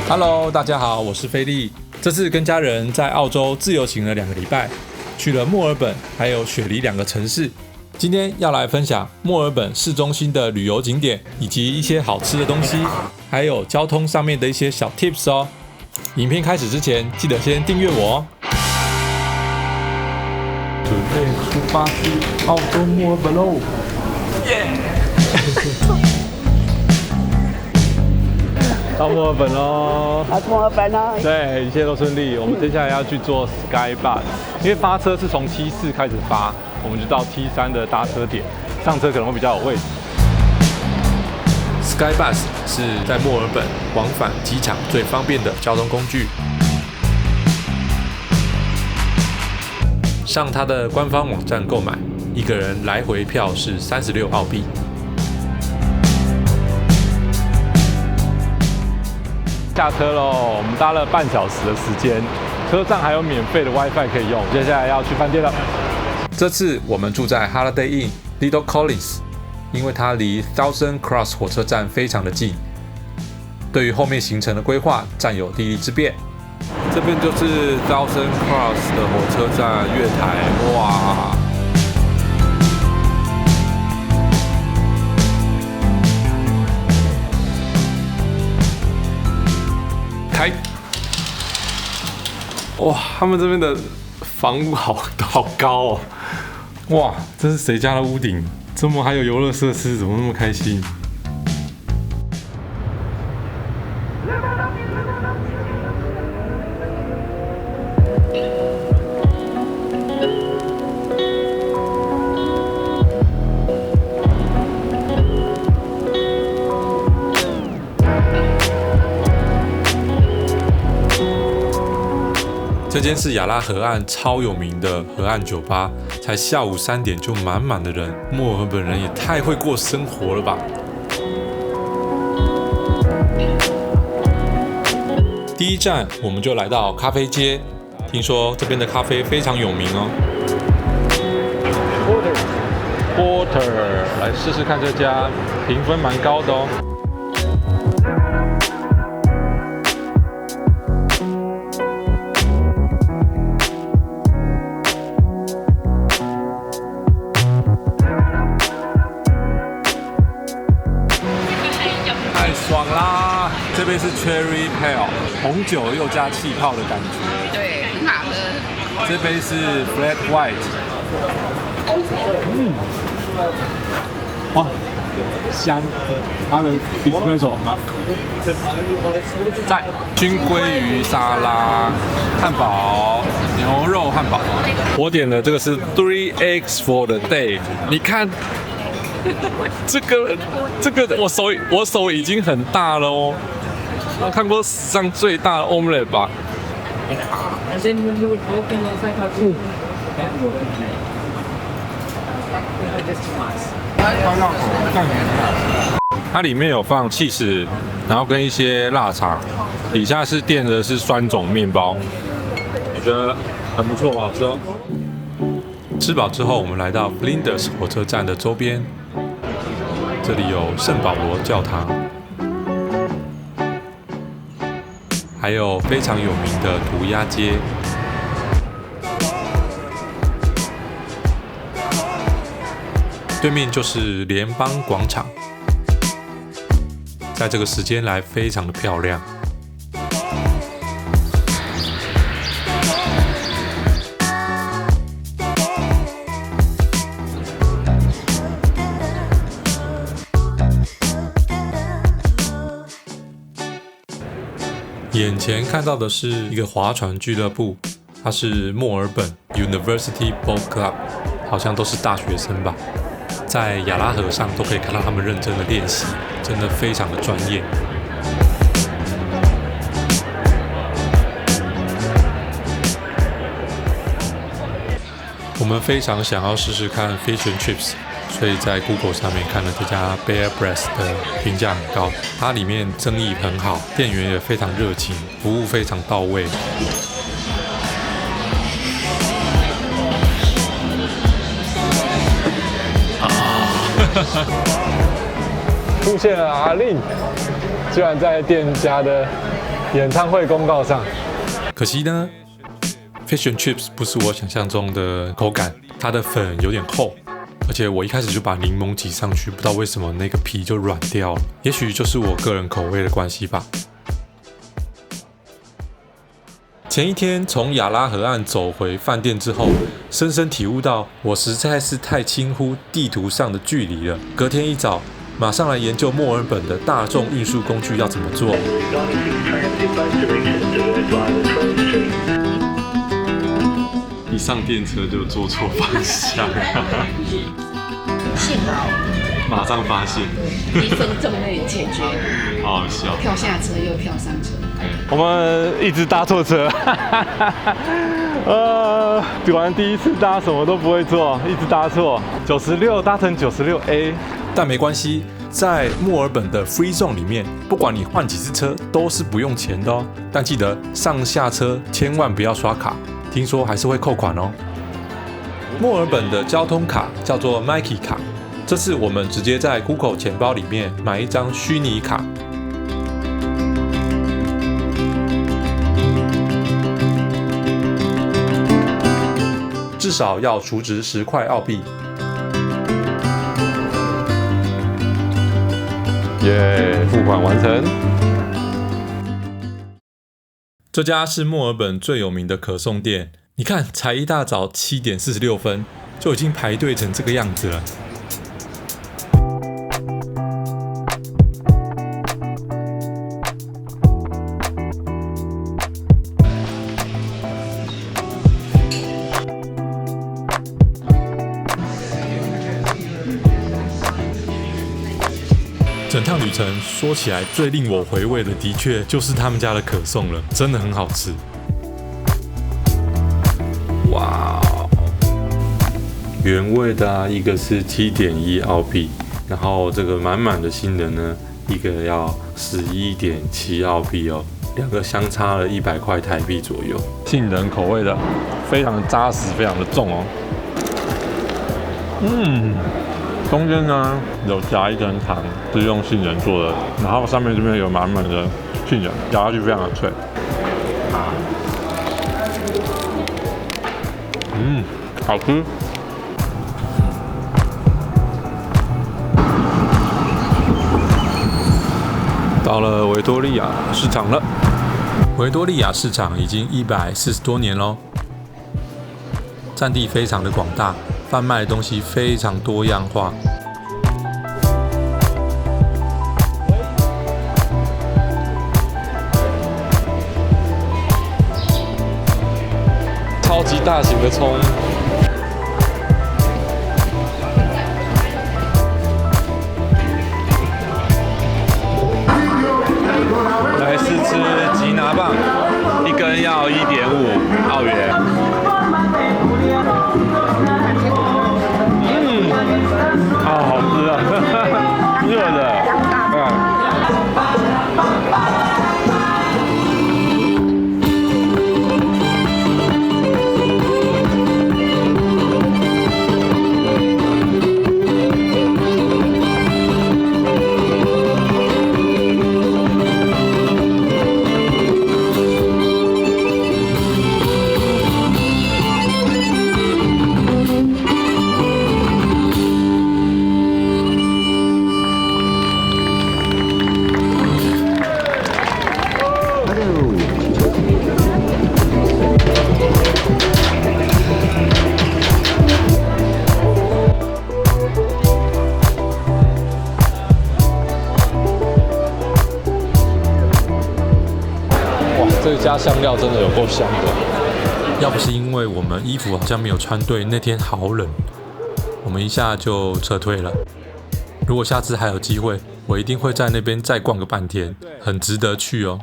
Hello， 大家好，我是菲力。这次跟家人在澳洲自由行了2个礼拜，去了墨尔本还有雪梨2个城市。今天要来分享墨尔本市中心的旅游景点，以及一些好吃的东西，还有交通上面的一些小 tips 哦。影片开始之前，记得先订阅我哦。准备出发去澳洲墨尔本喽！耶！到墨尔本喽！到墨尔本喽！对，一切都顺利。我们接下来要去坐 Sky Bus， 因为发车是从T4开始发，我们就到T3的搭车点，上车可能会比较有位置。Sky Bus 是在墨尔本往返机场最方便的交通工具。上它的官方网站购买，一个人来回票是36澳币。下车喽，我们搭了半小时的时间，车上还有免费的 WiFi 可以用。接下来要去饭店了。这次我们住在 Holiday Inn Little Collins， 因为它离 Thousand Cross 火车站非常的近，对于后面行程的规划占有地利之便。这边就是 Thousand Cross 的火车站月台，哇！开！哇，他们这边的房屋好高哦！哇，这是谁家的屋顶？这么还有游乐设施，怎么那么开心？这间是亚拉河岸超有名的河岸酒吧，才下午3点就满满的人，墨尔本人也太会过生活了吧！第一站我们就来到咖啡街，听说这边的咖啡非常有名哦。Porter， 来试试看这家，评分蛮高的哦。爽啦！这杯是 Cherry Pale， 红酒又加气泡的感觉。对，很好喝。这杯是 Flat White。哇，香！它的 espresso 在军鲑鱼沙拉、汉堡、牛肉汉堡。我点的这个是 3 eggs for the day。你看。这个我手已经很大了哦，我看过史上最大的 omelette 吧。它里面有放cheese，然后跟一些腊肠，底下是垫的是酸种面包，我觉得很不错，好吃哦。吃饱之后，我们来到 Flinders 火车站的周边。这里有圣保罗教堂，还有非常有名的涂鸦街。对面就是联邦广场，在这个时间来非常的漂亮。眼前看到的是一个划船俱乐部，它是墨尔本 University Boat Club， 好像都是大学生吧，在亚拉河上都可以看到他们认真的练习，真的非常的专业。我们非常想要试试看 Fish and Chips， 所以在 Google 上面看了这家 Bear Breast 的评价很高，它里面生意很好，店员也非常热情，服务非常到位。出现了阿令，居然在店家的演唱会公告上。可惜呢 ，Fish and Chips 不是我想象中的口感，它的粉有点厚，而且我一开始就把柠檬挤上去，不知道为什么那个皮就软掉了，也许就是我个人口味的关系吧。前一天从亚拉河岸走回饭店之后，深深体悟到我实在是太轻忽地图上的距离了。隔天一早，马上来研究墨尔本的大众运输工具要怎么做。一上电车就坐错方向，幸好马上发现1分钟内解决，好好笑。票下车又票上车。我们一直搭错车，果然第一次搭什么都不会做，一直搭错。96搭成96A， 但没关系，在墨尔本的 Free Zone 里面，不管你换几次车都是不用钱的哦。但记得上下车千万不要刷卡，听说还是会扣款哦。墨尔本的交通卡叫做 Myki 卡，这次我们直接在 Google 钱包里面买一张虚拟卡。至少要储值10块澳币。耶，付款完成。这家是墨尔本最有名的可颂店，你看，才一大早7点46分就已经排队成这个样子了。整趟旅程说起来最令我回味的，的确就是他们家的可颂了，真的很好吃。哇，原味的啊，一个是7.1澳币，然后这个满满的杏仁呢，一个要11.7澳币哦，两个相差了100块台币左右。杏仁口味的，非常的扎实，非常的重哦。中间呢有夹一根糖，是用杏仁做的，然后上面这边有满满的杏仁，咬下去非常的脆。好吃。到了维多利亚市场了，维多利亚市场已经140多年咯，占地非常的广大，贩卖的东西非常多样化。超级大型的葱，来试吃吉拿棒，一根要1.5澳元。好吃啊，热的，这家香料真的有够香的，要不是因为我们衣服好像没有穿对，那天好冷，我们一下就撤退了。如果下次还有机会，我一定会在那边再逛个半天，很值得去哦。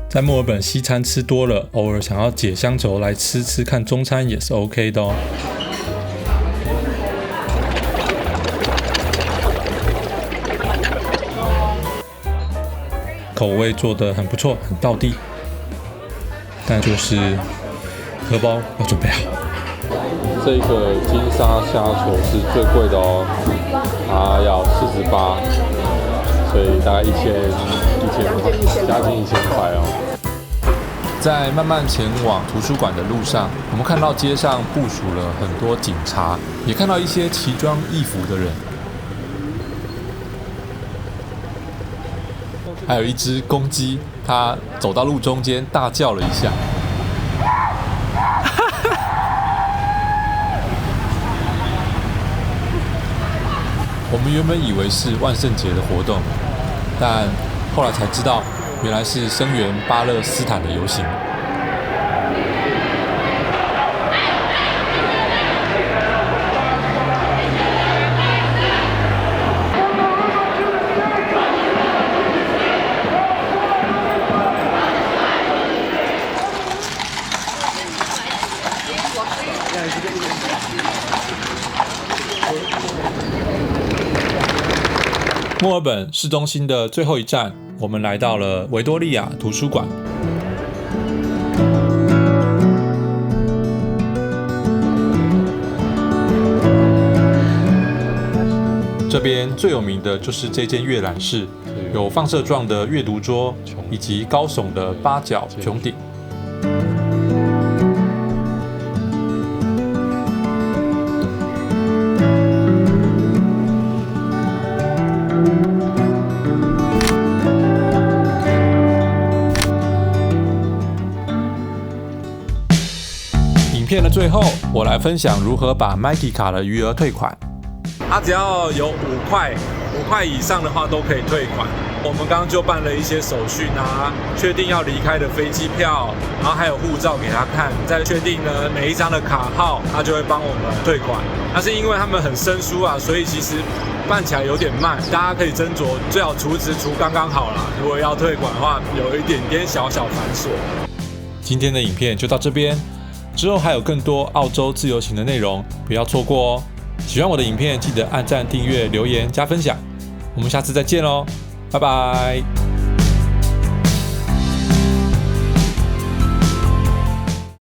在墨尔本西餐吃多了，偶尔想要解乡愁来吃吃看中餐也是 OK 的哦。口味做得很不错，很道地，但就是荷包要准备好。这个金沙虾球是最贵的哦，它要48。所以大概1000块，将近1000块哦。在慢慢前往图书馆的路上，我们看到街上部署了很多警察，也看到一些奇装异服的人，还有一只公鸡，它走到路中间大叫了一下。我们原本以为是万圣节的活动，但后来才知道，原来是声援巴勒斯坦的游行。墨尔本市中心的最后一站，我们来到了维多利亚图书馆。这边最有名的就是这间阅览室，有放射状的阅读桌，以及高耸的8角穹顶。影片的最后，我来分享如何把 Mighty 卡的余额退款。它只要有5块以上的话都可以退款。我们刚刚就办了一些手续，确定要离开的飞机票，然后还有护照给他看，再确定呢每一张的卡号，他就会帮我们退款。那是因为他们很生疏啊，所以其实办起来有点慢，大家可以斟酌，最好储值储刚刚好啦。如果要退款的话，有一点点小繁琐。今天的影片就到这边。之后还有更多澳洲自由行的内容，不要错过哦！喜欢我的影片，记得按赞、订阅、留言、加分享。我们下次再见喽，拜拜！